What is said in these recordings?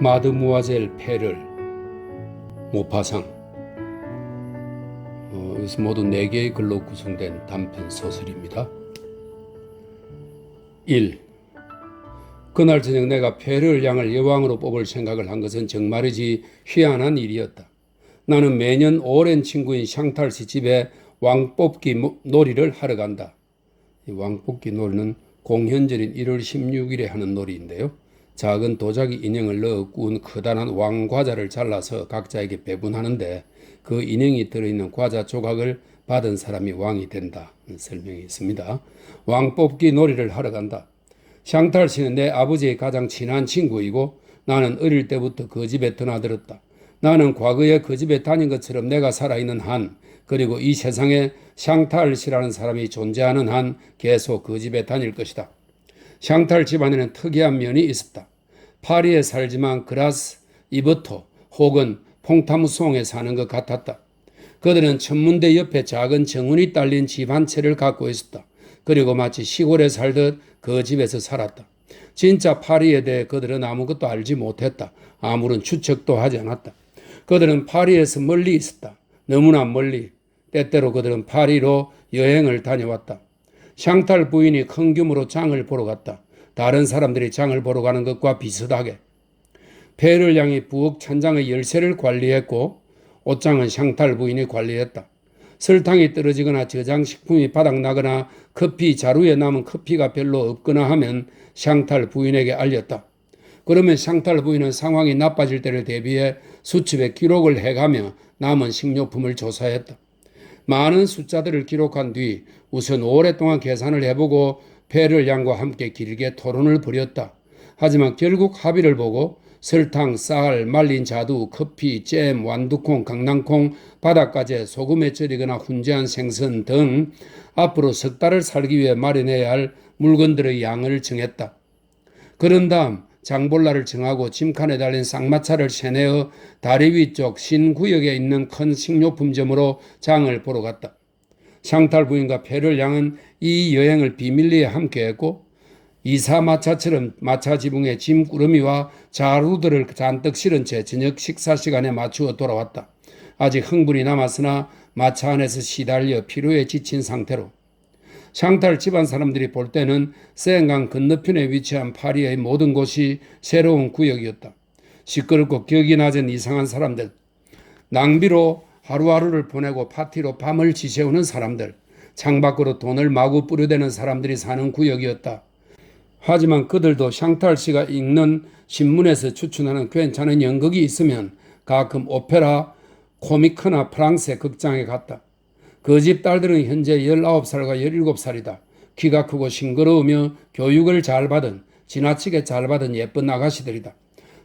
마드무아젤 페를 모파상. 여기서 모두 4개의 글로 구성된 단편 소설입니다. 1. 그날 저녁 내가 페를 양을 여왕으로 뽑을 생각을 한 것은 정말이지 희한한 일이었다. 나는 매년 오랜 친구인 샹탈씨 집에 왕뽑기 놀이를 하러 간다. 이 왕뽑기 놀이는 공현절인 1월 16일에 하는 놀이인데요. 작은 도자기 인형을 넣어 구운 커다란 왕과자를 잘라서 각자에게 배분하는데 그 인형이 들어있는 과자 조각을 받은 사람이 왕이 된다. 설명이 있습니다. 왕뽑기 놀이를 하러 간다. 샹탈 씨는 내 아버지의 가장 친한 친구이고 나는 어릴 때부터 그 집에 드나들었다. 나는 과거에 그 집에 다닌 것처럼 내가 살아있는 한, 그리고 이 세상에 샹탈 씨라는 사람이 존재하는 한 계속 그 집에 다닐 것이다. 샹탈 집안에는 특이한 면이 있었다. 파리에 살지만 그라스, 이버토 혹은 퐁타무송에 사는 것 같았다. 그들은 천문대 옆에 작은 정원이 딸린 집 한 채를 갖고 있었다. 그리고 마치 시골에 살듯 그 집에서 살았다. 진짜 파리에 대해 그들은 아무것도 알지 못했다. 아무런 추측도 하지 않았다. 그들은 파리에서 멀리 있었다. 너무나 멀리. 때때로 그들은 파리로 여행을 다녀왔다. 샹탈 부인이 큰 규모로 장을 보러 갔다. 다른 사람들이 장을 보러 가는 것과 비슷하게. 페를 양이 부엌 찬장의 열쇠를 관리했고 옷장은 샹탈 부인이 관리했다. 설탕이 떨어지거나 저장식품이 바닥나거나 커피 자루에 남은 커피가 별로 없거나 하면 샹탈 부인에게 알렸다. 그러면 샹탈 부인은 상황이 나빠질 때를 대비해 수첩에 기록을 해가며 남은 식료품을 조사했다. 많은 숫자들을 기록한 뒤 우선 오랫동안 계산을 해보고 페를 양과 함께 길게 토론을 벌였다. 하지만 결국 합의를 보고 설탕, 쌀, 말린 자두, 커피, 잼, 완두콩, 강낭콩, 바닷가재, 소금에 절이거나 훈제한 생선 등 앞으로 석 달을 살기 위해 마련해야 할 물건들의 양을 정했다. 그런 다음 장볼라를 정하고 짐칸에 달린 쌍마차를 세내어 다리 위쪽 신구역에 있는 큰 식료품점으로 장을 보러 갔다. 샹탈 부인과 페를 양은 이 여행을 비밀리에 함께했고 이사마차처럼 마차 지붕에 짐꾸러미와 자루들을 잔뜩 실은 채 저녁 식사 시간에 맞추어 돌아왔다. 아직 흥분이 남았으나 마차 안에서 시달려 피로에 지친 상태로. 샹탈 집안 사람들이 볼 때는 세강 건너편에 위치한 파리의 모든 곳이 새로운 구역이었다. 시끄럽고 격이 낮은 이상한 사람들, 낭비로 하루하루를 보내고 파티로 밤을 지새우는 사람들, 창밖으로 돈을 마구 뿌려대는 사람들이 사는 구역이었다. 하지만 그들도 샹탈 씨가 읽는 신문에서 추천하는 괜찮은 연극이 있으면 가끔 오페라, 코미크나 프랑스의 극장에 갔다. 그 집 딸들은 현재 19살과 17살이다. 키가 크고 싱그러우며 교육을 잘 받은, 지나치게 잘 받은 예쁜 아가씨들이다.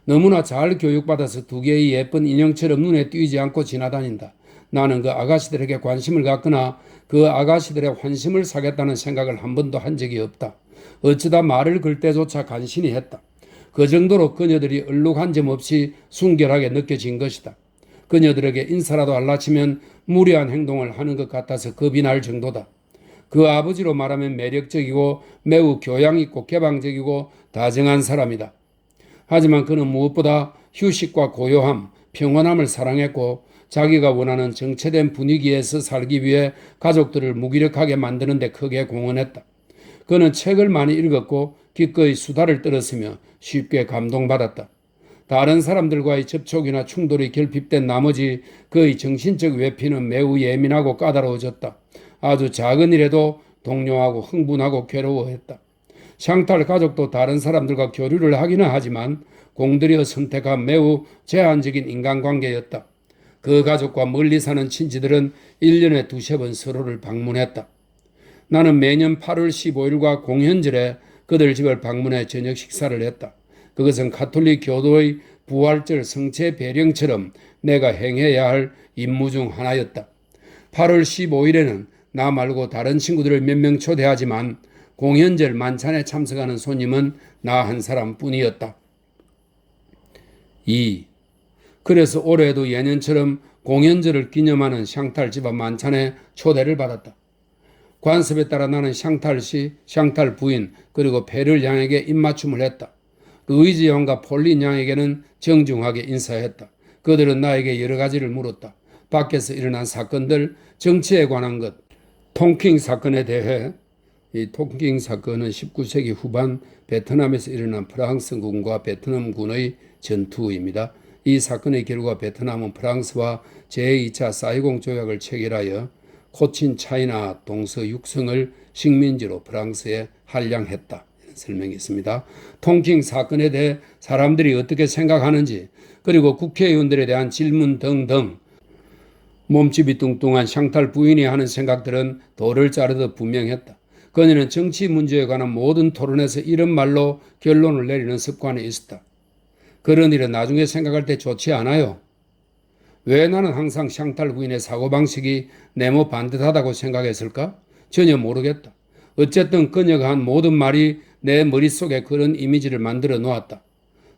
너무나 잘 교육받아서 2개의 예쁜 인형처럼 눈에 띄지 않고 지나다닌다. 나는 그 아가씨들에게 관심을 갖거나 그 아가씨들의 환심을 사겠다는 생각을 한 번도 한 적이 없다. 어쩌다 말을 걸 때조차 간신히 했다. 그 정도로 그녀들이 얼룩 한 점 없이 순결하게 느껴진 것이다. 그녀들에게 인사라도 할라치면 무례한 행동을 하는 것 같아서 겁이 날 정도다. 그 아버지로 말하면 매력적이고 매우 교양 있고 개방적이고 다정한 사람이다. 하지만 그는 무엇보다 휴식과 고요함, 평온함을 사랑했고 자기가 원하는 정체된 분위기에서 살기 위해 가족들을 무기력하게 만드는 데 크게 공헌했다. 그는 책을 많이 읽었고 기꺼이 수다를 떨었으며 쉽게 감동받았다. 다른 사람들과의 접촉이나 충돌이 결핍된 나머지 그의 정신적 외피는 매우 예민하고 까다로워졌다. 아주 작은 일에도 동요하고 흥분하고 괴로워했다. 샹탈 가족도 다른 사람들과 교류를 하기는 하지만 공들여 선택한 매우 제한적인 인간관계였다. 그 가족과 멀리 사는 친지들은 1년에 2-3번 서로를 방문했다. 나는 매년 8월 15일과 공현절에 그들 집을 방문해 저녁 식사를 했다. 그것은 가톨릭 교도의 부활절 성체 배령처럼 내가 행해야 할 임무 중 하나였다. 8월 15일에는 나 말고 다른 친구들을 몇 명 초대하지만 공현절 만찬에 참석하는 손님은 나 한 사람뿐이었다. 2. 그래서 올해도 예년처럼 공현절을 기념하는 샹탈 집안 만찬에 초대를 받았다. 관습에 따라 나는 샹탈 씨, 샹탈 부인 그리고 페를 양에게 입맞춤을 했다. 루이즈 양과 폴린 양에게는 정중하게 인사했다. 그들은 나에게 여러 가지를 물었다. 밖에서 일어난 사건들, 정치에 관한 것, 통킹 사건에 대해. 이 통킹 사건은 19세기 후반 베트남에서 일어난 프랑스군과 베트남군의 전투입니다. 이 사건의 결과 베트남은 프랑스와 제2차 사이공 조약을 체결하여 코친 차이나 동서 육성을 식민지로 프랑스에 할양했다. 이런 설명이 있습니다. 통킹 사건에 대해 사람들이 어떻게 생각하는지, 그리고 국회의원들에 대한 질문 등등 몸집이 뚱뚱한 샹탈 부인이 하는 생각들은 돌을 자르듯 분명했다. 그녀는 정치 문제에 관한 모든 토론에서 이런 말로 결론을 내리는 습관이 있었다. 그런 일은 나중에 생각할 때 좋지 않아요. 왜 나는 항상 샹탈 부인의 사고방식이 네모 반듯하다고 생각했을까? 전혀 모르겠다. 어쨌든 그녀가 한 모든 말이 내 머릿속에 그런 이미지를 만들어 놓았다.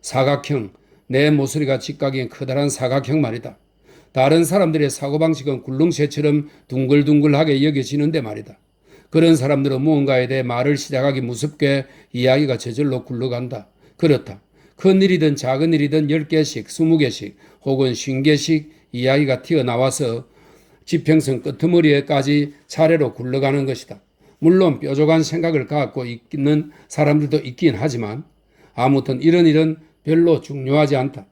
사각형, 내 모서리가 직각인 커다란 사각형 말이다. 다른 사람들의 사고방식은 굴릉쇠처럼 둥글둥글하게 여겨지는데 말이다. 그런 사람들은 무언가에 대해 말을 시작하기 무섭게 이야기가 저절로 굴러간다. 그렇다. 큰 일이든 작은 일이든 10개씩, 20개씩 혹은 50개씩 이야기가 튀어나와서 지평선 끄트머리에까지 차례로 굴러가는 것이다. 물론 뾰족한 생각을 갖고 있는 사람들도 있긴 하지만 아무튼 이런 일은 별로 중요하지 않다.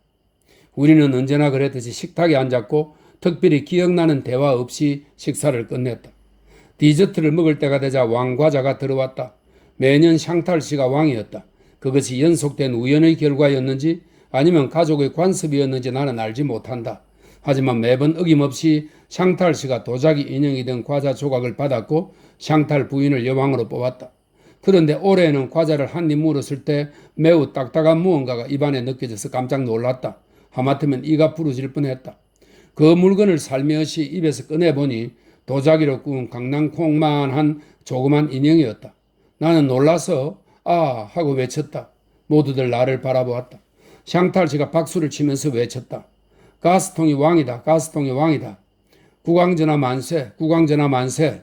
우리는 언제나 그랬듯이 식탁에 앉았고 특별히 기억나는 대화 없이 식사를 끝냈다. 디저트를 먹을 때가 되자 왕과자가 들어왔다. 매년 샹탈 씨가 왕이었다. 그것이 연속된 우연의 결과였는지 아니면 가족의 관습이었는지 나는 알지 못한다. 하지만 매번 어김없이 샹탈 씨가 도자기 인형이 된 과자 조각을 받았고 샹탈 부인을 여왕으로 뽑았다. 그런데 올해는 과자를 한 입 물었을 때 매우 딱딱한 무언가가 입안에 느껴져서 깜짝 놀랐다. 하마터면 이가 부러질 뻔했다. 그 물건을 살며시 입에서 꺼내보니 도자기로 구운 강낭콩만한 조그만 인형이었다. 나는 놀라서 아 하고 외쳤다. 모두들 나를 바라보았다. 샹탈 씨가 박수를 치면서 외쳤다. 가스통이 왕이다. 가스통이 왕이다. 국왕전하 만세. 국왕전하 만세.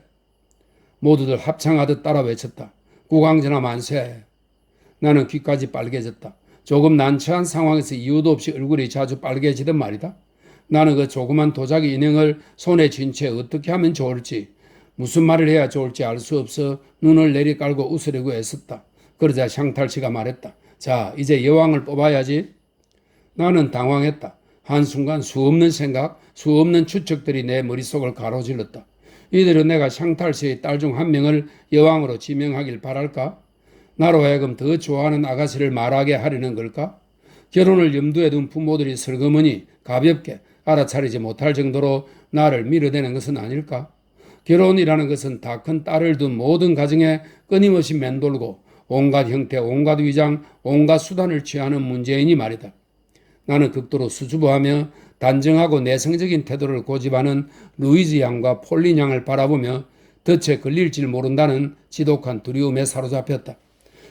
모두들 합창하듯 따라 외쳤다. 국왕전하 만세. 나는 귀까지 빨개졌다. 조금 난처한 상황에서 이유도 없이 얼굴이 자주 빨개지던 말이다. 나는 그 조그만 도자기 인형을 손에 쥔 채 어떻게 하면 좋을지, 무슨 말을 해야 좋을지 알 수 없어 눈을 내리깔고 웃으려고 애썼다. 그러자 샹탈 씨가 말했다. 자, 이제 여왕을 뽑아야지. 나는 당황했다. 한순간 수없는 생각, 수없는 추측들이 내 머릿속을 가로질렀다. 이들은 내가 샹탈 씨의 딸 중 한 명을 여왕으로 지명하길 바랄까? 나로 하여금 더 좋아하는 아가씨를 말하게 하려는 걸까? 결혼을 염두에 둔 부모들이 슬그머니 가볍게 알아차리지 못할 정도로 나를 밀어대는 것은 아닐까? 결혼이라는 것은 다 큰 딸을 둔 모든 가정에 끊임없이 맴돌고 온갖 형태, 온갖 위장, 온갖 수단을 취하는 문제이니 말이다. 나는 극도로 수줍어하며 단정하고 내성적인 태도를 고집하는 루이즈 양과 폴린 양을 바라보며 덫에 걸릴지 모른다는 지독한 두려움에 사로잡혔다.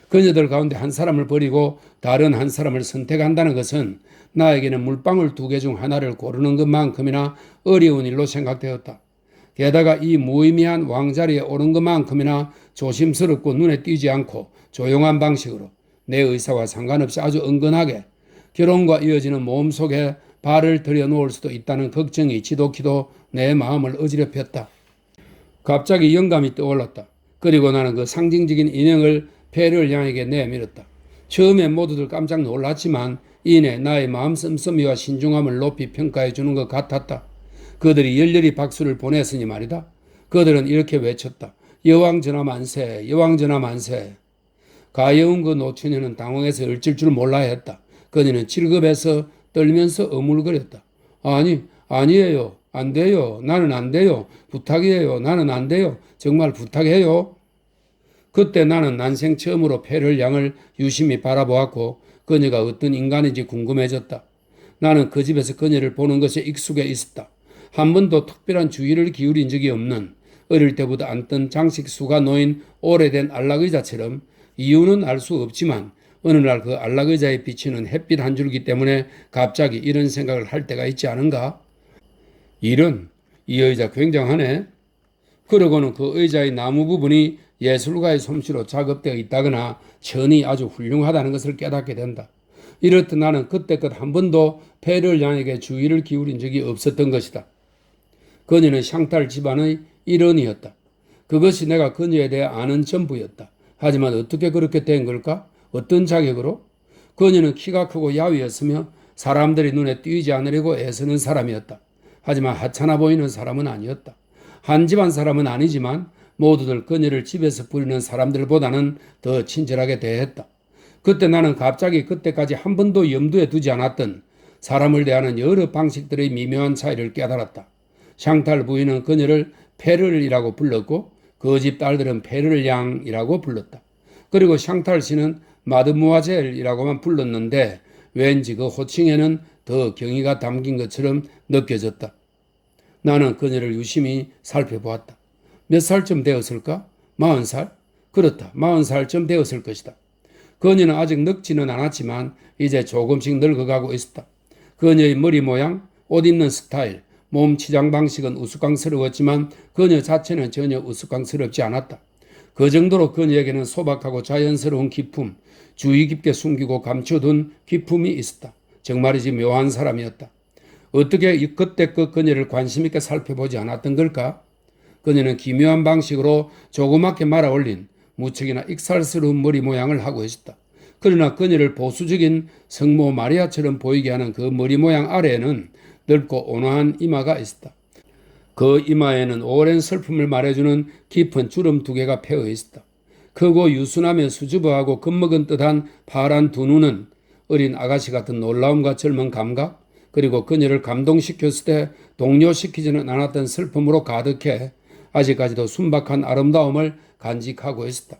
그녀들 가운데 한 사람을 버리고 다른 한 사람을 선택한다는 것은 나에게는 물방울 2개 중 하나를 고르는 것만큼이나 어려운 일로 생각되었다. 게다가 이 무의미한 왕자리에 오른 것만큼이나 조심스럽고 눈에 띄지 않고 조용한 방식으로 내 의사와 상관없이 아주 은근하게 결혼과 이어지는 모험 속에 발을 들여놓을 수도 있다는 걱정이 지독히도 내 마음을 어지럽혔다. 갑자기 영감이 떠올랐다. 그리고 나는 그 상징적인 인형을 페르를 양에게 내밀었다. 처음에 모두들 깜짝 놀랐지만 이내 나의 마음 씀씀이와 신중함을 높이 평가해 주는 것 같았다. 그들이 열렬히 박수를 보냈으니 말이다. 그들은 이렇게 외쳤다. 여왕 전하 만세, 여왕 전하 만세. 가여운 그 노처녀는 당황해서 얼질 줄 몰라 했다. 그녀는 질겁해서 떨면서 어물거렸다. 아니에요. 안 돼요. 나는 안 돼요. 부탁이에요. 나는 안 돼요. 정말 부탁해요. 그때 나는 난생 처음으로 페르 양을 유심히 바라보았고 그녀가 어떤 인간인지 궁금해졌다. 나는 그 집에서 그녀를 보는 것에 익숙해 있었다. 한 번도 특별한 주의를 기울인 적이 없는 어릴 때부터 앉던 장식수가 놓인 오래된 안락의자처럼 이유는 알 수 없지만 어느 날 그 안락의자에 비치는 햇빛 한 줄기 때문에 갑자기 이런 생각을 할 때가 있지 않은가? 이 의자 굉장하네. 그러고는 그 의자의 나무 부분이 예술가의 솜씨로 작업되어 있다거나 천이 아주 훌륭하다는 것을 깨닫게 된다. 이렇듯 나는 그때껏 한 번도 폐를 양에게 주의를 기울인 적이 없었던 것이다. 그녀는 샹탈 집안의 일원이었다. 그것이 내가 그녀에 대해 아는 전부였다. 하지만 어떻게 그렇게 된 걸까? 어떤 자격으로? 그녀는 키가 크고 야위였으며 사람들이 눈에 띄지 않으려고 애쓰는 사람이었다. 하지만 하찮아 보이는 사람은 아니었다. 한 집안 사람은 아니지만 모두들 그녀를 집에서 부리는 사람들보다는 더 친절하게 대했다. 그때 나는 갑자기 그때까지 한 번도 염두에 두지 않았던 사람을 대하는 여러 방식들의 미묘한 차이를 깨달았다. 샹탈 부인은 그녀를 페를이라고 불렀고 그 집 딸들은 페를 양이라고 불렀다. 그리고 샹탈 씨는 마드모아젤이라고만 불렀는데 왠지 그 호칭에는 더 경의가 담긴 것처럼 느껴졌다. 나는 그녀를 유심히 살펴보았다. 몇 살쯤 되었을까? 40살? 그렇다. 40살쯤 되었을 것이다. 그녀는 아직 늙지는 않았지만 이제 조금씩 늙어가고 있었다. 그녀의 머리 모양, 옷 입는 스타일, 몸 치장 방식은 우스꽝스러웠지만 그녀 자체는 전혀 우스꽝스럽지 않았다. 그 정도로 그녀에게는 소박하고 자연스러운 기품, 주의 깊게 숨기고 감춰둔 기품이 있었다. 정말이지 묘한 사람이었다. 어떻게 그때껏 그녀를 관심 있게 살펴보지 않았던 걸까? 그녀는 기묘한 방식으로 조그맣게 말아 올린 무척이나 익살스러운 머리 모양을 하고 있었다. 그러나 그녀를 보수적인 성모 마리아처럼 보이게 하는 그 머리 모양 아래에는 넓고 온화한 이마가 있었다. 그 이마에는 오랜 슬픔을 말해주는 깊은 주름 2개가 패어 있었다. 크고 유순하며 수줍어하고 겁먹은 듯한 파란 두 눈은 어린 아가씨 같은 놀라움과 젊은 감각, 그리고 그녀를 감동시켰을 때 동요시키지는 않았던 슬픔으로 가득해 아직까지도 순박한 아름다움을 간직하고 있었다.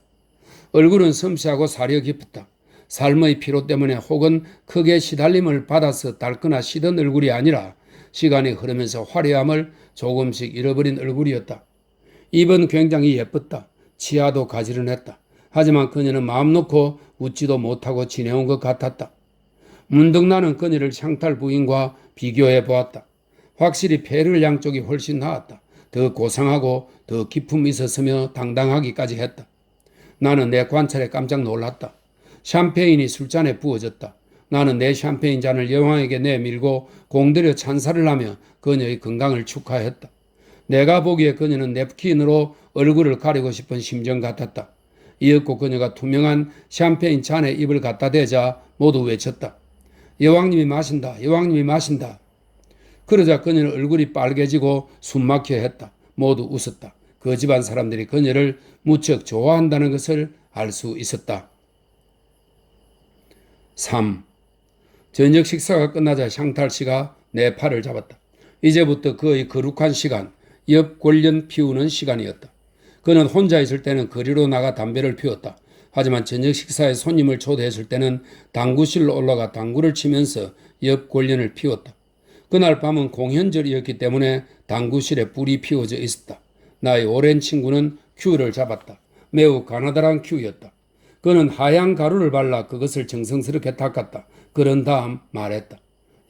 얼굴은 섬세하고 사려 깊었다. 삶의 피로 때문에 혹은 크게 시달림을 받아서 닳거나 시든 얼굴이 아니라 시간이 흐르면서 화려함을 조금씩 잃어버린 얼굴이었다. 입은 굉장히 예뻤다. 치아도 가지런했다. 하지만 그녀는 마음 놓고 웃지도 못하고 지내온 것 같았다. 문득 나는 그녀를 샹탈 부인과 비교해 보았다. 확실히 페를 양쪽이 훨씬 나았다. 더 고상하고 더 기품이 있었으며 당당하기까지 했다. 나는 내 관찰에 깜짝 놀랐다. 샴페인이 술잔에 부어졌다. 나는 내 샴페인 잔을 여왕에게 내밀고 공들여 찬사를 하며 그녀의 건강을 축하했다. 내가 보기에 그녀는 냅킨으로 얼굴을 가리고 싶은 심정 같았다. 이윽고 그녀가 투명한 샴페인 잔에 입을 갖다 대자 모두 외쳤다. 여왕님이 마신다. 여왕님이 마신다. 그러자 그녀는 얼굴이 빨개지고 숨막혀 했다. 모두 웃었다. 그 집안 사람들이 그녀를 무척 좋아한다는 것을 알 수 있었다. 3. 저녁 식사가 끝나자 샹탈 씨가 내 팔을 잡았다. 이제부터 그의 거룩한 시간, 옆 권련 피우는 시간이었다. 그는 혼자 있을 때는 거리로 나가 담배를 피웠다. 하지만 저녁 식사에 손님을 초대했을 때는 당구실로 올라가 당구를 치면서 옆 권련을 피웠다. 그날 밤은 공연절이었기 때문에 당구실에 불이 피워져 있었다. 나의 오랜 친구는 큐를 잡았다. 매우 가느다란 큐였다. 그는 하얀 가루를 발라 그것을 정성스럽게 닦았다. 그런 다음 말했다.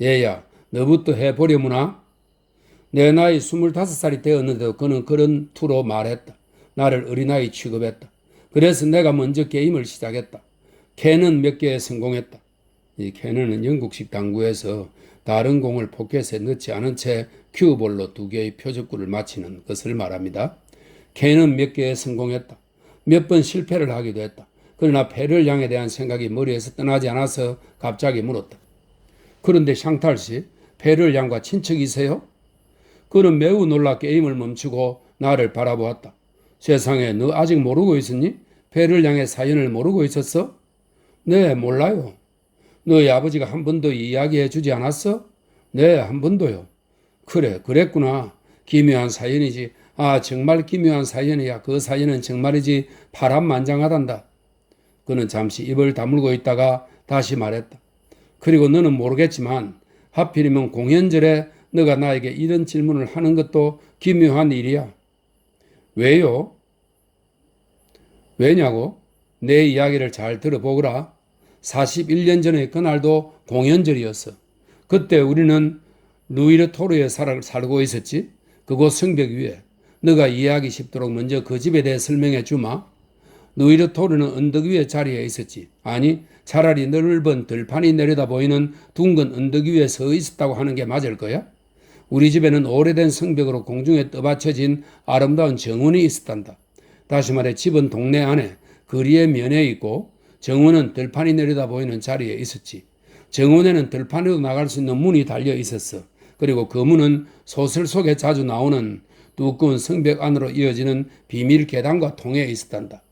얘야, 너부터 해보려무나? 내 나이 25살이 되었는데도 그는 그런 투로 말했다. 나를 어린아이 취급했다. 그래서 내가 먼저 게임을 시작했다. 캐는 몇 개에 성공했다. 이 캐는은 영국식 당구에서 다른 공을 포켓에 넣지 않은 채 큐볼로 2개의 표적구를 맞히는 것을 말합니다. 캐는 몇 개에 성공했다. 몇 번 실패를 하기도 했다. 그러나 페를 양에 대한 생각이 머리에서 떠나지 않아서 갑자기 물었다. 그런데 샹탈 씨, 페를 양과 친척이세요? 그는 매우 놀라 게임을 멈추고 나를 바라보았다. 세상에, 너 아직 모르고 있었니? 페를 양의 사연을 모르고 있었어? 네, 몰라요. 너희 아버지가 한 번도 이야기해 주지 않았어? 네, 한 번도요. 그래, 그랬구나. 기묘한 사연이지. 아, 정말 기묘한 사연이야. 그 사연은 정말이지 파란만장하단다. 그는 잠시 입을 다물고 있다가 다시 말했다. 그리고 너는 모르겠지만 하필이면 공연절에 너가 나에게 이런 질문을 하는 것도 기묘한 일이야. 왜요? 왜냐고? 내 이야기를 잘 들어보거라. 41년 전의 그날도 공연절이었어. 그때 우리는 루이르토르에 살고 있었지. 그곳 성벽 위에. 너가 이해하기 쉽도록 먼저 그 집에 대해 설명해 주마. 너희를 토르는 언덕 위에 자리에 있었지. 아니, 차라리 넓은 들판이 내려다 보이는 둥근 언덕 위에 서 있었다고 하는 게 맞을 거야? 우리 집에는 오래된 성벽으로 공중에 떠받쳐진 아름다운 정원이 있었단다. 다시 말해 집은 동네 안에 거리의 면에 있고 정원은 들판이 내려다 보이는 자리에 있었지. 정원에는 들판으로 나갈 수 있는 문이 달려 있었어. 그리고 그 문은 소설 속에 자주 나오는 두꺼운 성벽 안으로 이어지는 비밀 계단과 통해 있었단다.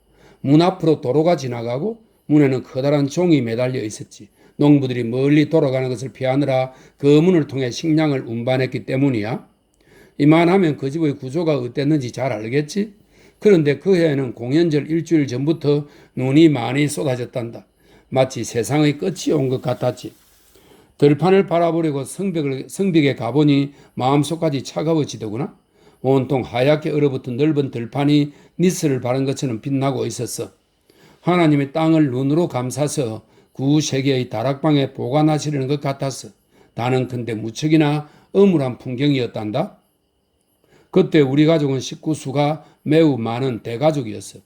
문 앞으로 도로가 지나가고 문에는 커다란 종이 매달려 있었지. 농부들이 멀리 돌아가는 것을 피하느라 그 문을 통해 식량을 운반했기 때문이야. 이만하면 그 집의 구조가 어땠는지 잘 알겠지? 그런데 그 해에는 공연절 일주일 전부터 눈이 많이 쏟아졌단다. 마치 세상의 끝이 온 것 같았지. 들판을 바라보려고 성벽에 가보니 마음속까지 차가워지더구나. 온통 하얗게 얼어붙은 넓은 들판이 니스를 바른 것처럼 빛나고 있었어. 하나님의 땅을 눈으로 감싸서 구세계의 다락방에 보관하시려는 것 같았어. 나는근데 무척이나 엄울한 풍경이었단다. 그때 우리 가족은 식구 수가 매우 많은 대가족이었어.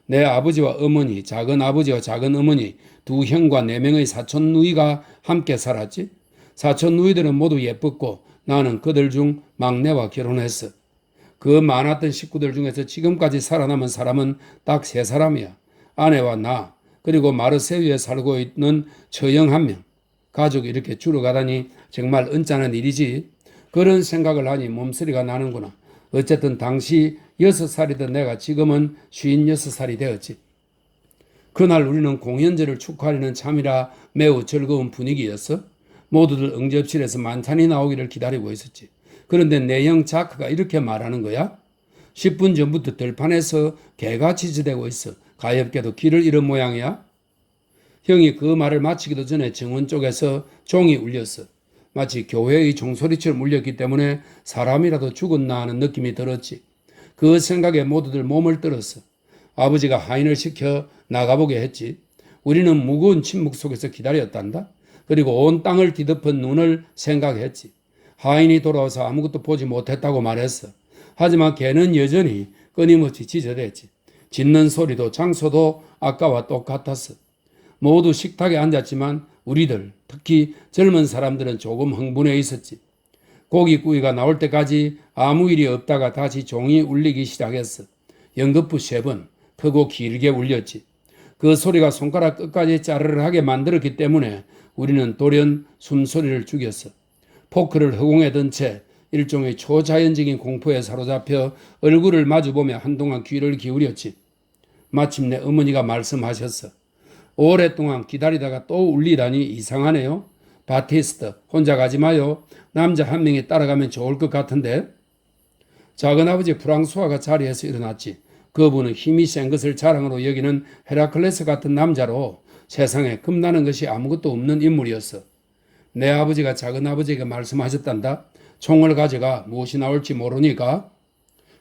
내 아버지와 어머니, 작은 아버지와 작은 어머니, 두 형과 네 명의 사촌 누이가 함께 살았지. 사촌 누이들은 모두 예뻤고 나는 그들 중 막내와 결혼했어. 그 많았던 식구들 중에서 지금까지 살아남은 사람은 딱 세 사람이야. 아내와 나, 그리고 마르세유에 살고 있는 처형 한 명. 가족이 이렇게 줄어가다니 정말 언짢은 일이지. 그런 생각을 하니 몸서리가 나는구나. 어쨌든 당시 6살이던 내가 지금은 56살이 되었지. 그날 우리는 공연절을 축하하려는 참이라 매우 즐거운 분위기였어. 모두들 응접실에서 만찬이 나오기를 기다리고 있었지. 그런데 내 형 자크가 이렇게 말하는 거야. 10분 전부터 들판에서 개가 치즈대고 있어. 가엾게도 길을 잃은 모양이야. 형이 그 말을 마치기도 전에 정원 쪽에서 종이 울렸어. 마치 교회의 종소리처럼 울렸기 때문에 사람이라도 죽었나 하는 느낌이 들었지. 그 생각에 모두들 몸을 떨었어. 아버지가 하인을 시켜 나가보게 했지. 우리는 무거운 침묵 속에서 기다렸단다. 그리고 온 땅을 뒤덮은 눈을 생각했지. 하인이 돌아와서 아무것도 보지 못했다고 말했어. 하지만 걔는 여전히 끊임없이 짖어댔지. 짖는 소리도 장소도 아까와 똑같았어. 모두 식탁에 앉았지만 우리들, 특히 젊은 사람들은 조금 흥분해 있었지. 고깃구이가 나올 때까지 아무 일이 없다가 다시 종이 울리기 시작했어. 연거푸 3번, 크고 길게 울렸지. 그 소리가 손가락 끝까지 짜르르하게 만들었기 때문에 우리는 돌연 숨소리를 죽였어. 포크를 허공에 든 채 일종의 초자연적인 공포에 사로잡혀 얼굴을 마주보며 한동안 귀를 기울였지. 마침내 어머니가 말씀하셨어. 오랫동안 기다리다가 또 울리다니 이상하네요. 바티스트, 혼자 가지 마요. 남자 한 명이 따라가면 좋을 것 같은데. 작은아버지 프랑수아가 자리에서 일어났지. 그분은 힘이 센 것을 자랑으로 여기는 헤라클레스 같은 남자로 세상에 겁나는 것이 아무것도 없는 인물이었어. 내 아버지가 작은아버지에게 말씀하셨단다. 총을 가져가 무엇이 나올지 모르니까.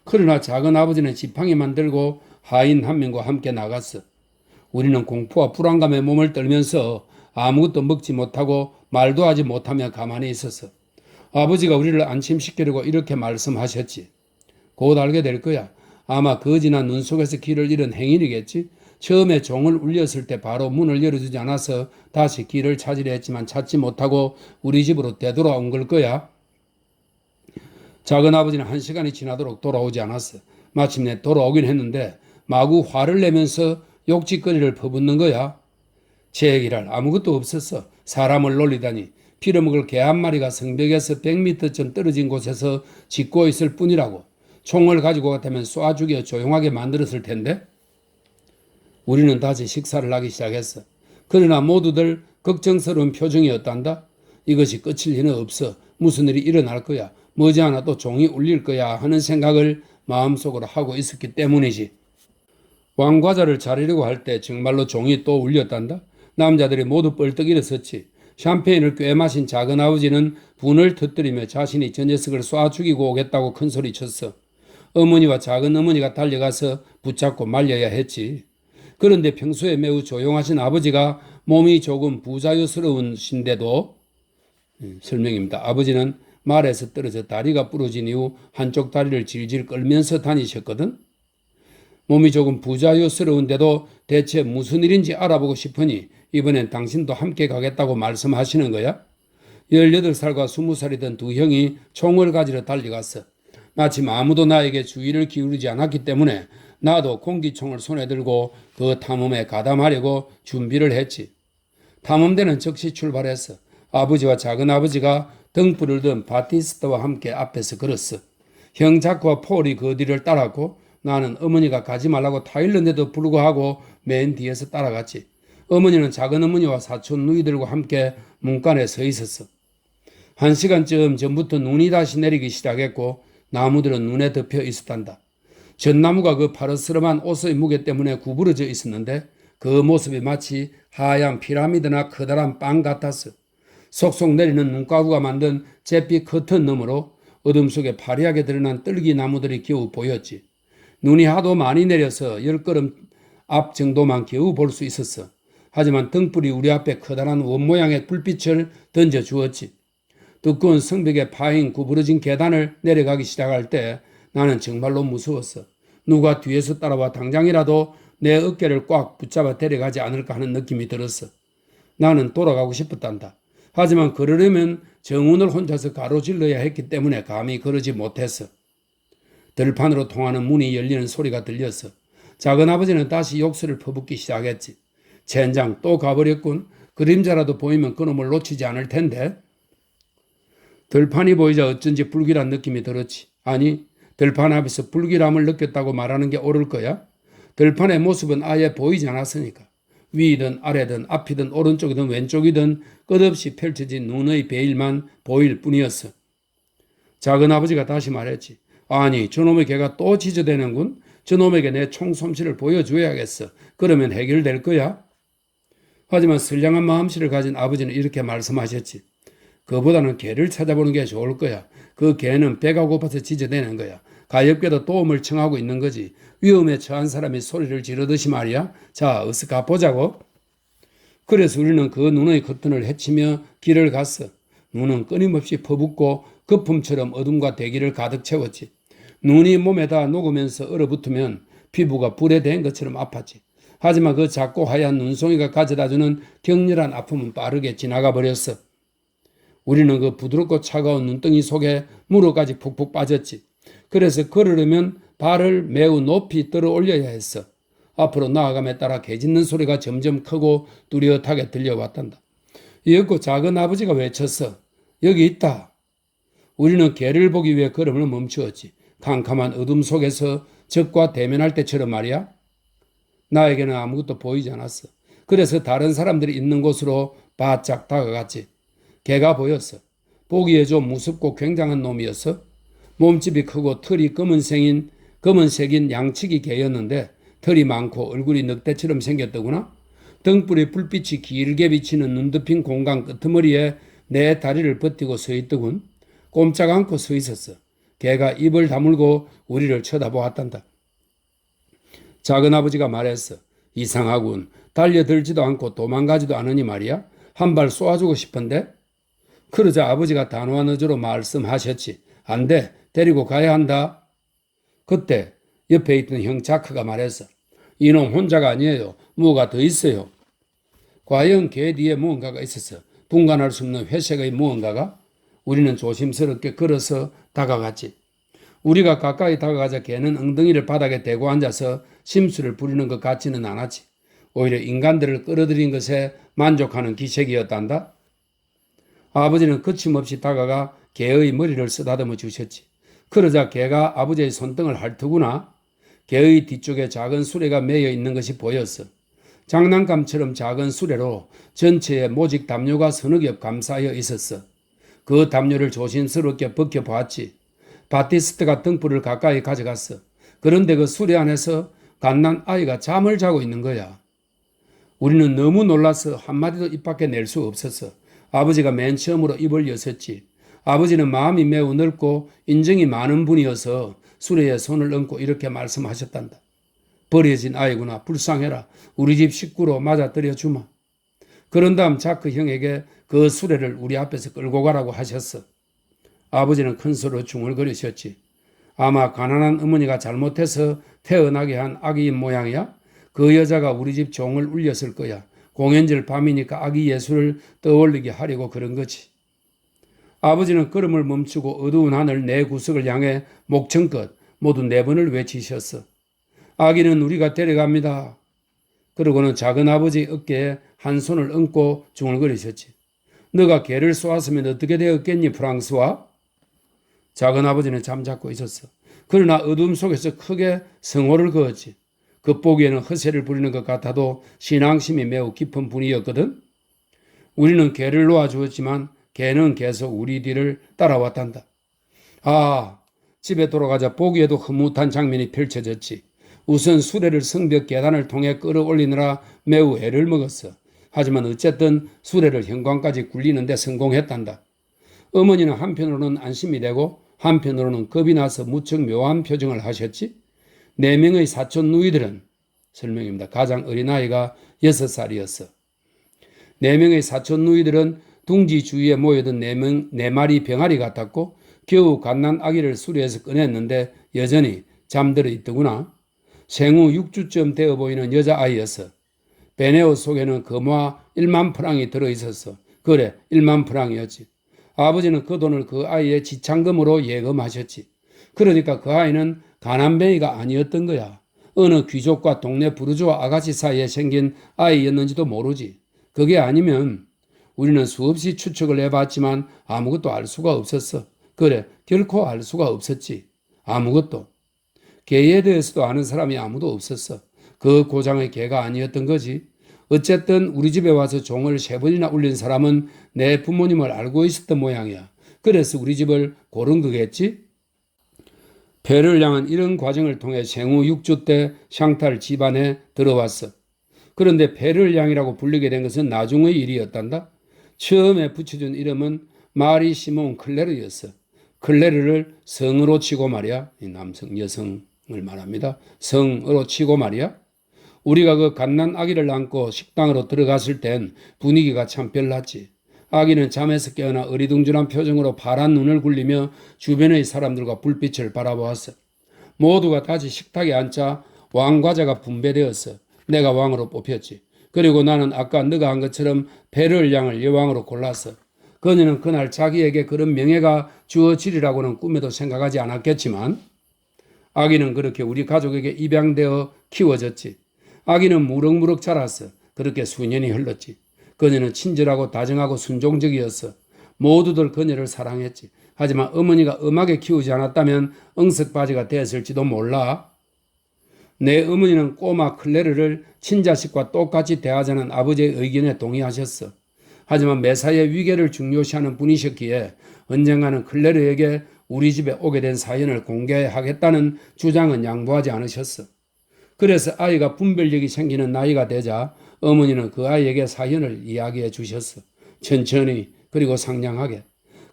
그러나 작은아버지는 지팡이만 들고 하인 한 명과 함께 나갔어. 우리는 공포와 불안감에 몸을 떨면서 아무것도 먹지 못하고 말도 하지 못하며 가만히 있었어. 아버지가 우리를 안심시키려고 이렇게 말씀하셨지. 곧 알게 될 거야. 아마 거지나 눈 속에서 길을 잃은 행인이겠지. 처음에 종을 울렸을 때 바로 문을 열어주지 않아서 다시 길을 찾으려 했지만 찾지 못하고 우리 집으로 되돌아온 걸 거야. 작은아버지는 1시간이 지나도록 돌아오지 않았어. 마침내 돌아오긴 했는데 마구 화를 내면서 욕짓거리를 퍼붓는 거야. 제 얘기랄 아무것도 없었어. 사람을 놀리다니. 빌어먹을 개 한 마리가 성벽에서 100m쯤 떨어진 곳에서 짖고 있을 뿐이라고. 총을 가지고 갔다면 쏴 죽여 조용하게 만들었을 텐데. 우리는 다시 식사를 하기 시작했어. 그러나 모두들 걱정스러운 표정이었단다. 이것이 끝일 리는 없어. 무슨 일이 일어날 거야. 머지않아 또 종이 울릴 거야 하는 생각을 마음속으로 하고 있었기 때문이지. 왕과자를 차리려고 할 때 정말로 종이 또 울렸단다. 남자들이 모두 뻘떡 일어섰지. 샴페인을 꽤 마신 작은아버지는 분을 터뜨리며 자신이 저 녀석을 쏴 죽이고 오겠다고 큰소리쳤어. 어머니와 작은어머니가 달려가서 붙잡고 말려야 했지. 그런데 평소에 매우 조용하신 아버지가 몸이 조금 부자유스러우신데도 설명입니다. 아버지는 말에서 떨어져 다리가 부러진 이후 한쪽 다리를 질질 끌면서 다니셨거든. 몸이 조금 부자유스러운데도 대체 무슨 일인지 알아보고 싶으니 이번엔 당신도 함께 가겠다고 말씀하시는 거야? 18살과 20살이던 두 형이 총을 가지러 달려갔어. 마침 아무도 나에게 주의를 기울이지 않았기 때문에 나도 공기총을 손에 들고 그 탐험에 가담하려고 준비를 했지. 탐험대는 즉시 출발했어. 아버지와 작은아버지가 등불을 든 바티스트와 함께 앞에서 걸었어. 형 자크와 폴이 그 뒤를 따랐고 나는 어머니가 가지 말라고 타일렀는데도 불구하고 맨 뒤에서 따라갔지. 어머니는 작은 어머니와 사촌 누이들과 함께 문간에 서 있었어. 1시간쯤 전부터 눈이 다시 내리기 시작했고 나무들은 눈에 덮여 있었단다. 전나무가 그 파르스름한 옷의 무게 때문에 구부러져 있었는데 그 모습이 마치 하얀 피라미드나 커다란 빵 같았어. 속속 내리는 눈가루가 만든 잿빛 커튼 너머로 어둠 속에 파리하게 드러난 뜰기 나무들이 겨우 보였지. 눈이 하도 많이 내려서 10걸음 앞 정도만 겨우 볼 수 있었어. 하지만 등불이 우리 앞에 커다란 원 모양의 불빛을 던져 주었지. 두꺼운 성벽에 파인 구부러진 계단을 내려가기 시작할 때 나는 정말로 무서웠어. 누가 뒤에서 따라와 당장이라도 내 어깨를 꽉 붙잡아 데려가지 않을까 하는 느낌이 들었어. 나는 돌아가고 싶었단다. 하지만 걸으려면 정운을 혼자서 가로질러야 했기 때문에 감히 그러지 못했어. 들판으로 통하는 문이 열리는 소리가 들렸어. 작은아버지는 다시 욕설을 퍼붓기 시작했지. 젠장 또 가버렸군. 그림자라도 보이면 그놈을 놓치지 않을 텐데. 들판이 보이자 어쩐지 불길한 느낌이 들었지. 아니, 들판 앞에서 불길함을 느꼈다고 말하는 게 옳을 거야? 들판의 모습은 아예 보이지 않았으니까. 위든 아래든 앞이든 오른쪽이든 왼쪽이든 끝없이 펼쳐진 눈의 베일만 보일 뿐이었어. 작은아버지가 다시 말했지. 아니, 저놈의 개가 또 지저대는군. 저놈에게 내 총솜씨를 보여줘야겠어. 그러면 해결될 거야. 하지만 선량한 마음씨를 가진 아버지는 이렇게 말씀하셨지. 그보다는 개를 찾아보는 게 좋을 거야. 그 개는 배가 고파서 지저대는 거야. 가엾게도 도움을 청하고 있는 거지. 위험에 처한 사람이 소리를 지르듯이 말이야. 자, 어서 가보자고. 그래서 우리는 그 눈의 커튼을 헤치며 길을 갔어. 눈은 끊임없이 퍼붓고 거품처럼 어둠과 대기를 가득 채웠지. 눈이 몸에다 녹으면서 얼어붙으면 피부가 불에 댄 것처럼 아팠지. 하지만 그 작고 하얀 눈송이가 가져다주는 격렬한 아픔은 빠르게 지나가 버렸어. 우리는 그 부드럽고 차가운 눈덩이 속에 무릎까지 푹푹 빠졌지. 그래서 걸으려면 발을 매우 높이 들어 올려야 했어. 앞으로 나아감에 따라 개 짖는 소리가 점점 크고 뚜렷하게 들려왔단다. 이윽고 작은 아버지가 외쳤어. 여기 있다. 우리는 개를 보기 위해 걸음을 멈추었지. 캄캄한 어둠 속에서 적과 대면할 때처럼 말이야. 나에게는 아무것도 보이지 않았어. 그래서 다른 사람들이 있는 곳으로 바짝 다가갔지. 개가 보였어. 보기에 좀 무섭고 굉장한 놈이었어. 몸집이 크고 털이 검은색인 양치기 개였는데 털이 많고 얼굴이 늑대처럼 생겼더구나. 등불의 불빛이 길게 비치는 눈 덮인 공간 끄트머리에 내 다리를 버티고 서 있더군. 꼼짝 않고 서 있었어. 개가 입을 다물고 우리를 쳐다보았단다. 작은아버지가 말했어. 이상하군. 달려들지도 않고 도망가지도 않으니 말이야. 한 발 쏘아주고 싶은데? 그러자 아버지가 단호한 어조로 말씀하셨지. 안 돼. 데리고 가야 한다. 그때 옆에 있던 형 자크가 말했어. 이놈 혼자가 아니에요. 뭐가 더 있어요. 과연 개 뒤에 무언가가 있었어. 분간할 수 없는 회색의 무언가가. 우리는 조심스럽게 걸어서 다가갔지. 우리가 가까이 다가가자 개는 엉덩이를 바닥에 대고 앉아서 심술을 부리는 것 같지는 않았지. 오히려 인간들을 끌어들인 것에 만족하는 기색이었단다. 아버지는 거침없이 다가가 개의 머리를 쓰다듬어 주셨지. 그러자 개가 아버지의 손등을 핥더구나. 개의 뒤쪽에 작은 수레가 매여 있는 것이 보였어. 장난감처럼 작은 수레로 전체에 모직 담요가 서너 겹 감싸여 있었어. 그 담요를 조심스럽게 벗겨보았지. 바티스트가 등불을 가까이 가져갔어. 그런데 그 수레 안에서 갓난 아이가 잠을 자고 있는 거야. 우리는 너무 놀라서 한마디도 입 밖에 낼 수 없었어. 아버지가 맨 처음으로 입을 여셨지. 아버지는 마음이 매우 넓고 인정이 많은 분이어서 수레에 손을 얹고 이렇게 말씀하셨단다. 버려진 아이구나. 불쌍해라. 우리 집 식구로 맞아들여 주마. 그런 다음 자크 형에게 그 수레를 우리 앞에서 끌고 가라고 하셨어. 아버지는 큰 소리로 중얼거리셨지. 아마 가난한 어머니가 잘못해서 태어나게 한 아기인 모양이야. 그 여자가 우리 집 종을 울렸을 거야. 공연절 밤이니까 아기 예수를 떠올리게 하려고 그런 거지. 아버지는 걸음을 멈추고 어두운 하늘 네 구석을 향해 목청껏 모두 4번을 외치셨어. 아기는 우리가 데려갑니다. 그러고는 작은 아버지 어깨에 한 손을 얹고 중얼거리셨지. 너가 개를 쏘았으면 어떻게 되었겠니, 프랑스와? 작은 아버지는 잠자코 있었어. 그러나 어둠 속에서 크게 성호를 그었지. 겉보기에는 허세를 부리는 것 같아도 신앙심이 매우 깊은 분이었거든. 우리는 개를 놓아주었지만 개는 계속 우리 뒤를 따라왔단다. 아, 집에 돌아가자 보기에도 흐뭇한 장면이 펼쳐졌지. 우선 수레를 성벽 계단을 통해 끌어올리느라 매우 애를 먹었어. 하지만 어쨌든 수레를 현관까지 굴리는데 성공했단다. 어머니는 한편으로는 안심이 되고 한편으로는 겁이 나서 무척 묘한 표정을 하셨지. 4명의 사촌 누이들은 설명입니다. 가장 어린아이가 6살이었어. 4명의 사촌 누이들은 둥지 주위에 모여든 4마리 병아리 같았고 겨우 갓난 아기를 수리해서 꺼냈는데 여전히 잠들어 있더구나. 생후 6주쯤 되어 보이는 여자아이였어. 베네옷 속에는 금화 1만 프랑이 들어있었어. 그래, 1만 프랑이었지. 아버지는 그 돈을 그 아이의 지참금으로 예금하셨지. 그러니까 그 아이는 가난뱅이가 아니었던 거야. 어느 귀족과 동네 부르주아 아가씨 사이에 생긴 아이였는지도 모르지. 그게 아니면 우리는 수없이 추측을 해봤지만 아무것도 알 수가 없었어. 그래, 결코 알 수가 없었지. 아무것도. 개에 대해서도 아는 사람이 아무도 없었어. 그 고장의 개가 아니었던 거지. 어쨌든 우리 집에 와서 종을 3번이나 울린 사람은 내 부모님을 알고 있었던 모양이야. 그래서 우리 집을 고른 거겠지? 배를 향한 이런 과정을 통해 생후 6주 때 샹탈 집안에 들어왔어. 그런데 배를 향이라고 불리게 된 것은 나중의 일이었단다. 처음에 붙여준 이름은 마리 시몬 클레르였어. 클레르를 성으로 치고 말이야. 남성, 여성을 말합니다. 성으로 치고 말이야. 우리가 그 갓난 아기를 안고 식당으로 들어갔을 땐 분위기가 참 별났지. 아기는 잠에서 깨어나 어리둥절한 표정으로 파란 눈을 굴리며 주변의 사람들과 불빛을 바라보았어. 모두가 다시 식탁에 앉자 왕과자가 분배되었어. 내가 왕으로 뽑혔지. 그리고 나는 아까 네가 한 것처럼 베를 양을 여왕으로 골랐어. 그녀는 그날 자기에게 그런 명예가 주어지리라고는 꿈에도 생각하지 않았겠지만 아기는 그렇게 우리 가족에게 입양되어 키워졌지. 아기는 무럭무럭 자랐어. 그렇게 수년이 흘렀지. 그녀는 친절하고 다정하고 순종적이었어. 모두들 그녀를 사랑했지. 하지만 어머니가 엄하게 키우지 않았다면 응석바지가 되었을지도 몰라. 내 어머니는 꼬마 클레르를 친자식과 똑같이 대하자는 아버지의 의견에 동의하셨어. 하지만 매사의 위계를 중요시하는 분이셨기에 언젠가는 클레르에게 우리 집에 오게 된 사연을 공개하겠다는 주장은 양보하지 않으셨어. 그래서 아이가 분별력이 생기는 나이가 되자 어머니는 그 아이에게 사연을 이야기해 주셨어. 천천히 그리고 상냥하게.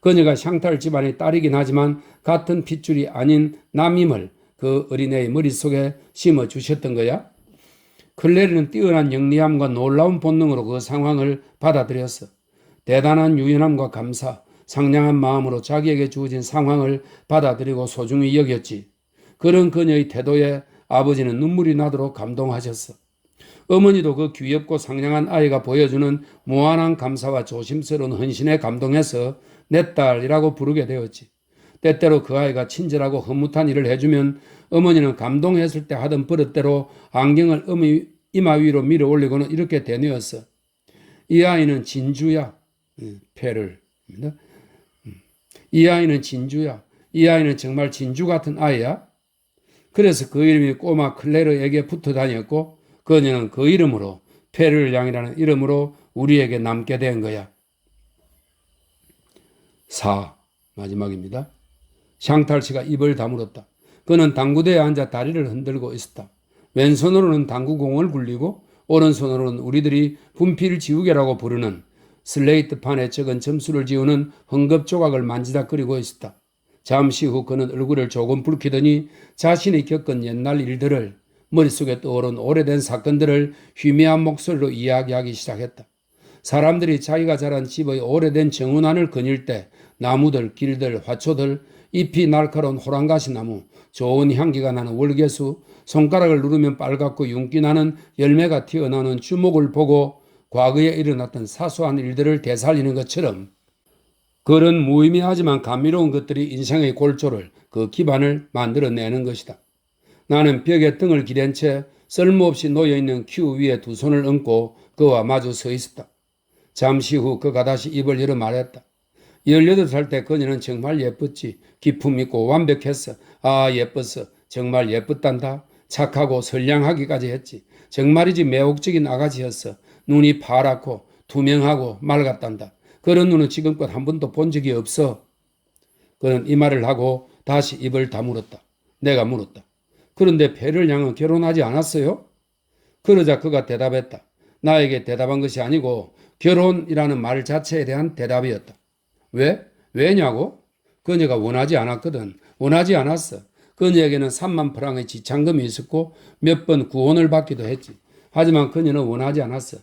그녀가 샹탈 집안의 딸이긴 하지만 같은 핏줄이 아닌 남임을 그 어린애의 머릿속에 심어주셨던 거야. 클레르는 뛰어난 영리함과 놀라운 본능으로 그 상황을 받아들였어. 대단한 유연함과 감사, 상냥한 마음으로 자기에게 주어진 상황을 받아들이고 소중히 여겼지. 그런 그녀의 태도에 아버지는 눈물이 나도록 감동하셨어. 어머니도 그 귀엽고 상냥한 아이가 보여주는 무한한 감사와 조심스러운 헌신에 감동해서 내 딸이라고 부르게 되었지. 때때로 그 아이가 친절하고 흐뭇한 일을 해주면 어머니는 감동했을 때 하던 버릇대로 안경을 이마 위로 밀어 올리고는 이렇게 대뇌었어. 이 아이는 진주야. 페를입니다. 이 아이는 진주야. 이 아이는 정말 진주 같은 아이야. 그래서 그 이름이 꼬마 클레르에게 붙어 다녔고 그녀는 그 이름으로 페를양이라는 이름으로 우리에게 남게 된 거야. 4. 마지막입니다. 샹탈 씨가 입을 다물었다. 그는 당구대에 앉아 다리를 흔들고 있었다. 왼손으로는 당구공을 굴리고 오른손으로는 우리들이 분필 지우개라고 부르는 슬레이트판에 적은 점수를 지우는 헝겊 조각을 만지작거리고 있었다. 잠시 후 그는 얼굴을 조금 붉히더니 자신이 겪은 옛날 일들을 머릿속에 떠오른 오래된 사건들을 희미한 목소리로 이야기하기 시작했다. 사람들이 자기가 자란 집의 오래된 정운안을 거닐 때 나무들, 길들, 화초들, 잎이 날카로운 호랑가시나무, 좋은 향기가 나는 월계수, 손가락을 누르면 빨갛고 윤기 나는 열매가 튀어나오는 주목을 보고 과거에 일어났던 사소한 일들을 되살리는 것처럼 그런 무의미하지만 감미로운 것들이 인생의 골조를, 그 기반을 만들어내는 것이다. 나는 벽에 등을 기댄 채 쓸모없이 놓여있는 큐 위에 두 손을 얹고 그와 마주 서 있었다. 잠시 후 그가 다시 입을 열어 말했다. 18살 때 그녀는 정말 예뻤지. 기품 있고 완벽했어. 아, 예뻤어. 정말 예뻤단다. 착하고 선량하기까지 했지. 정말이지 매혹적인 아가씨였어. 눈이 파랗고 투명하고 맑았단다. 그런 눈은 지금껏 한 번도 본 적이 없어. 그는 이 말을 하고 다시 입을 다물었다. 내가 물었다. 그런데 배를 양은 결혼하지 않았어요? 그러자 그가 대답했다. 나에게 대답한 것이 아니고 결혼이라는 말 자체에 대한 대답이었다. 왜? 왜냐고? 그녀가 원하지 않았거든. 원하지 않았어. 그녀에게는 3만 프랑의 지참금이 있었고 몇 번 구원을 받기도 했지. 하지만 그녀는 원하지 않았어.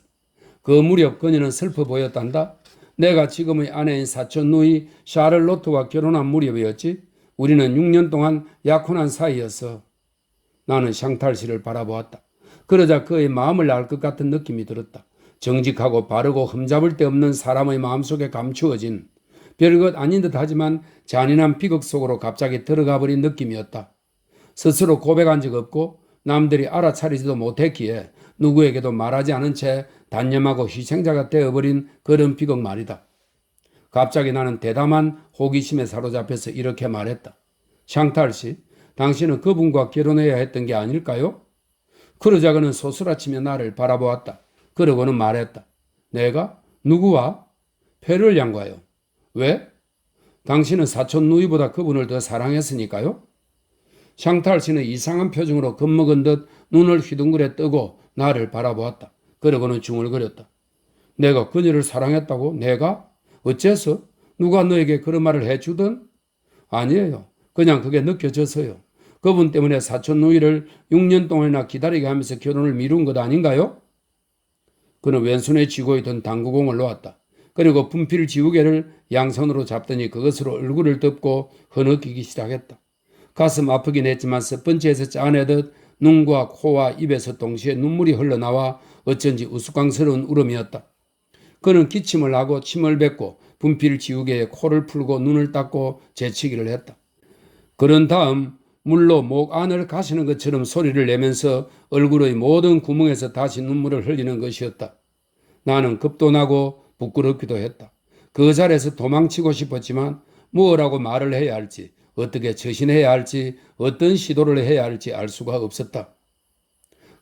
그 무렵 그녀는 슬퍼 보였단다. 내가 지금의 아내인 사촌 누이 샤를로트와 결혼한 무렵이었지. 우리는 6년 동안 약혼한 사이였어. 나는 샹탈 씨를 바라보았다. 그러자 그의 마음을 알 것 같은 느낌이 들었다. 정직하고 바르고 흠잡을 데 없는 사람의 마음속에 감추어진 별것 아닌 듯 하지만 잔인한 비극 속으로 갑자기 들어가 버린 느낌이었다. 스스로 고백한 적 없고 남들이 알아차리지도 못했기에 누구에게도 말하지 않은 채 단념하고 희생자가 되어버린 그런 비극 말이다. 갑자기 나는 대담한 호기심에 사로잡혀서 이렇게 말했다. 샹탈 씨, 당신은 그분과 결혼해야 했던 게 아닐까요? 그러자 그는 소스라치며 나를 바라보았다. 그러고는 말했다. 내가? 누구와? 페를 양과요. 왜? 당신은 사촌 누이보다 그분을 더 사랑했으니까요? 샹탈 씨는 이상한 표정으로 겁먹은 듯 눈을 휘둥그레 뜨고 나를 바라보았다. 그러고는 중얼거렸다. 내가 그녀를 사랑했다고? 내가? 어째서? 누가 너에게 그런 말을 해주든? 아니에요. 그냥 그게 느껴져서요. 그분 때문에 사촌 누이를 6년 동안이나 기다리게 하면서 결혼을 미룬 것 아닌가요? 그는 왼손에 쥐고 있던 당구공을 놓았다. 그리고 분필 지우개를 양손으로 잡더니 그것으로 얼굴을 덮고 흐느끼기 시작했다. 가슴 아프긴 했지만 스펀지에서 짜내듯 눈과 코와 입에서 동시에 눈물이 흘러나와 어쩐지 우스꽝스러운 울음이었다. 그는 기침을 하고 침을 뱉고 분필 지우개에 코를 풀고 눈을 닦고 재치기를 했다. 그런 다음 물로 목 안을 가시는 것처럼 소리를 내면서 얼굴의 모든 구멍에서 다시 눈물을 흘리는 것이었다. 나는 겁도 나고 부끄럽기도 했다. 그 자리에서 도망치고 싶었지만 무엇라고 말을 해야 할지, 어떻게 처신해야 할지, 어떤 시도를 해야 할지 알 수가 없었다.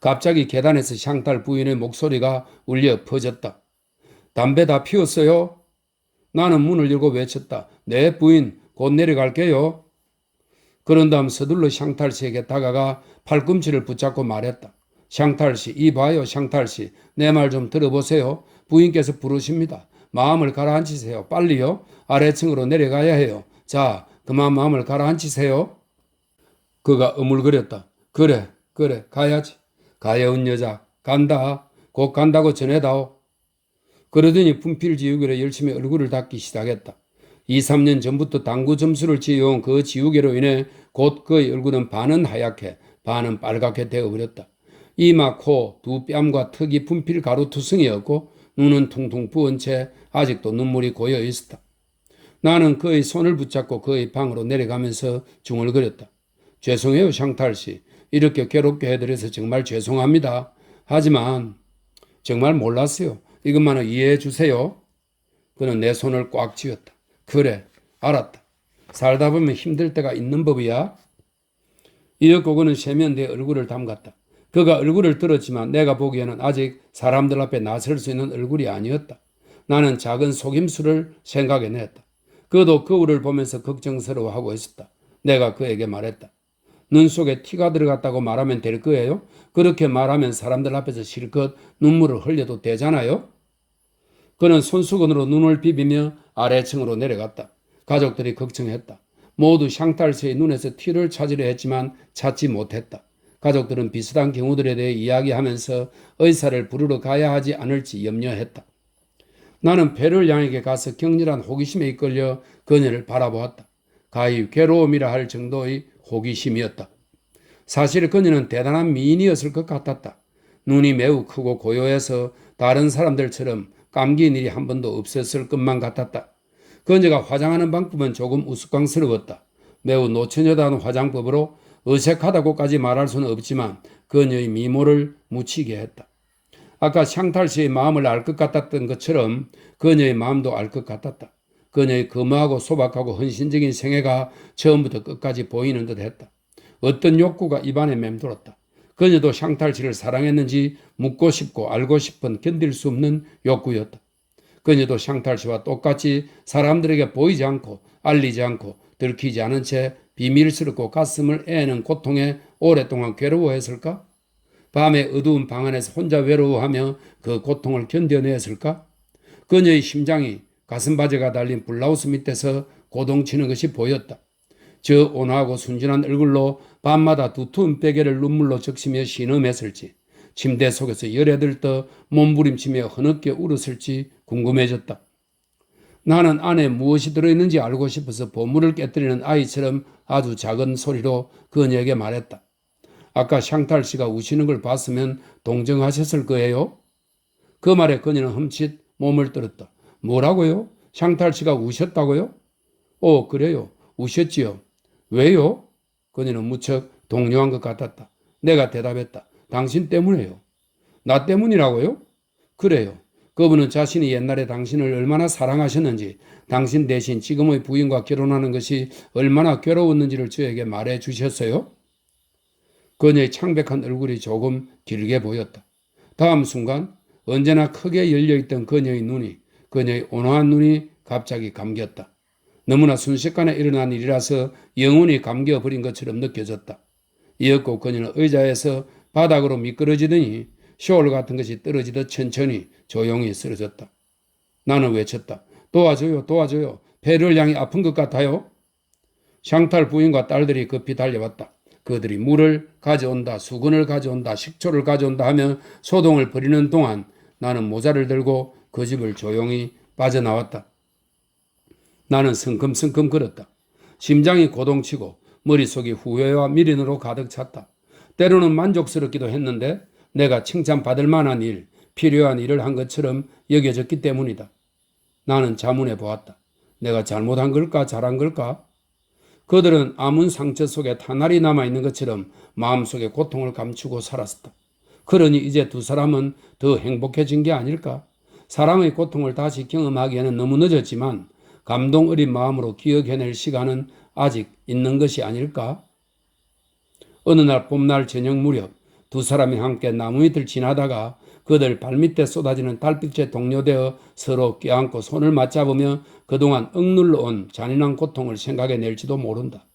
갑자기 계단에서 샹탈 부인의 목소리가 울려 퍼졌다. 담배 다 피웠어요? 나는 문을 열고 외쳤다. 네, 부인, 곧 내려갈게요. 그런 다음 서둘러 샹탈 씨에게 다가가 팔꿈치를 붙잡고 말했다. 샹탈 씨, 이봐요, 샹탈 씨. 내 말 좀 들어보세요. 부인께서 부르십니다. 마음을 가라앉히세요. 빨리요. 아래층으로 내려가야 해요. 자, 그만 마음을 가라앉히세요. 그가 어물거렸다. 그래, 가야지. 가여운 여자, 간다. 곧 간다고 전해다오. 그러더니 분필 지우개로 열심히 얼굴을 닦기 시작했다. 2, 3년 전부터 당구 점수를 지어온 그 지우개로 인해 곧 그의 얼굴은 반은 하얗게 반은 빨갛게 되어버렸다. 이마, 코, 두 뺨과 턱이 분필 가루 투성이었고 눈은 퉁퉁 부은 채 아직도 눈물이 고여 있었다. 나는 그의 손을 붙잡고 그의 방으로 내려가면서 중얼거렸다. 죄송해요, 샹탈 씨. 이렇게 괴롭게 해드려서 정말 죄송합니다. 하지만 정말 몰랐어요. 이것만은 이해해 주세요. 그는 내 손을 꽉 쥐었다. 그래, 알았다. 살다 보면 힘들 때가 있는 법이야. 이윽고 그는 세면대에 얼굴을 담갔다. 그가 얼굴을 들었지만 내가 보기에는 아직 사람들 앞에 나설 수 있는 얼굴이 아니었다. 나는 작은 속임수를 생각해냈다. 그도 거울을 보면서 걱정스러워하고 있었다. 내가 그에게 말했다. 눈 속에 티가 들어갔다고 말하면 될 거예요? 그렇게 말하면 사람들 앞에서 실컷 눈물을 흘려도 되잖아요? 그는 손수건으로 눈을 비비며 아래층으로 내려갔다. 가족들이 걱정했다. 모두 샹탈 씨의 눈에서 티를 찾으려 했지만 찾지 못했다. 가족들은 비슷한 경우들에 대해 이야기하면서 의사를 부르러 가야 하지 않을지 염려했다. 나는 페를 양에게 가서 격렬한 호기심에 이끌려 그녀를 바라보았다. 가히 괴로움이라 할 정도의 호기심이었다. 사실 그녀는 대단한 미인이었을 것 같았다. 눈이 매우 크고 고요해서 다른 사람들처럼 감기인 일이 한 번도 없었을 것만 같았다. 그녀가 화장하는 방법은 조금 우스꽝스러웠다. 매우 노처녀다운 화장법으로 어색하다고까지 말할 수는 없지만 그녀의 미모를 묻히게 했다. 아까 샹탈 씨의 마음을 알 것 같았던 것처럼 그녀의 마음도 알 것 같았다. 그녀의 검하고 소박하고 헌신적인 생애가 처음부터 끝까지 보이는 듯 했다. 어떤 욕구가 입안에 맴돌았다. 그녀도 샹탈 씨를 사랑했는지 묻고 싶고 알고 싶은 견딜 수 없는 욕구였다. 그녀도 샹탈 씨와 똑같이 사람들에게 보이지 않고 알리지 않고 들키지 않은 채 비밀스럽고 가슴을 애는 고통에 오랫동안 괴로워했을까? 밤에 어두운 방 안에서 혼자 외로워하며 그 고통을 견뎌냈을까? 그녀의 심장이 가슴바지가 달린 블라우스 밑에서 고동치는 것이 보였다. 저 온화하고 순진한 얼굴로 밤마다 두터운 베개를 눈물로 적시며 신음했을지, 침대 속에서 열에 들떠 몸부림치며 흐느껴 울었을지 궁금해졌다. 나는 안에 무엇이 들어있는지 알고 싶어서 보물을 깨뜨리는 아이처럼 아주 작은 소리로 그녀에게 말했다. 아까 샹탈 씨가 우시는 걸 봤으면 동정하셨을 거예요? 그 말에 그녀는 흠칫 몸을 떨었다. 뭐라고요? 샹탈 씨가 우셨다고요? 그래요. 우셨지요. 왜요? 그녀는 무척 동요한 것 같았다. 내가 대답했다. 당신 때문에요. 나 때문이라고요? 그래요. 그분은 자신이 옛날에 당신을 얼마나 사랑하셨는지, 당신 대신 지금의 부인과 결혼하는 것이 얼마나 괴로웠는지를 저에게 말해 주셨어요? 그녀의 창백한 얼굴이 조금 길게 보였다. 다음 순간 언제나 크게 열려있던 그녀의 온화한 눈이 갑자기 감겼다. 너무나 순식간에 일어난 일이라서 영혼이 감겨버린 것처럼 느껴졌다. 이윽고 그녀는 의자에서 바닥으로 미끄러지더니 쇼울 같은 것이 떨어지듯 천천히 조용히 쓰러졌다. 나는 외쳤다. 도와줘요, 도와줘요. 배를 향해 아픈 것 같아요. 샹탈 부인과 딸들이 급히 달려왔다. 그들이 물을 가져온다, 수건을 가져온다, 식초를 가져온다 하며 소동을 벌이는 동안 나는 모자를 들고 그 집을 조용히 빠져나왔다. 나는 성큼성큼 걸었다. 심장이 고동치고 머릿속이 후회와 미련으로 가득 찼다. 때로는 만족스럽기도 했는데 내가 칭찬받을 만한 일, 필요한 일을 한 것처럼 여겨졌기 때문이다. 나는 자문해 보았다. 내가 잘못한 걸까, 잘한 걸까? 그들은 아문 상처 속에 탄알이 남아있는 것처럼 마음속에 고통을 감추고 살았다. 그러니 이제 두 사람은 더 행복해진 게 아닐까? 사랑의 고통을 다시 경험하기에는 너무 늦었지만 감동 어린 마음으로 기억해낼 시간은 아직 있는 것이 아닐까? 어느 날 봄날 저녁 무렵 두 사람이 함께 나무 밑을 지나다가 그들 발밑에 쏟아지는 달빛에 동료되어 서로 껴안고 손을 맞잡으며 그동안 억눌러 온 잔인한 고통을 생각해낼지도 모른다.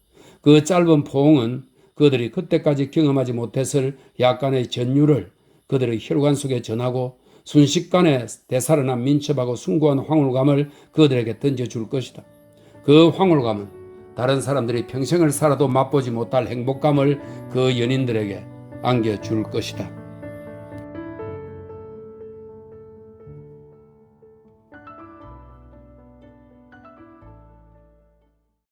그 짧은 포옹은 그들이 그때까지 경험하지 못했을 약간의 전율을 그들의 혈관 속에 전하고 순식간에 되살아난 민첩하고 숭고한 황홀감을 그들에게 던져줄 것이다. 그 황홀감은 다른 사람들이 평생을 살아도 맛보지 못할 행복감을 그 연인들에게 안겨줄 것이다.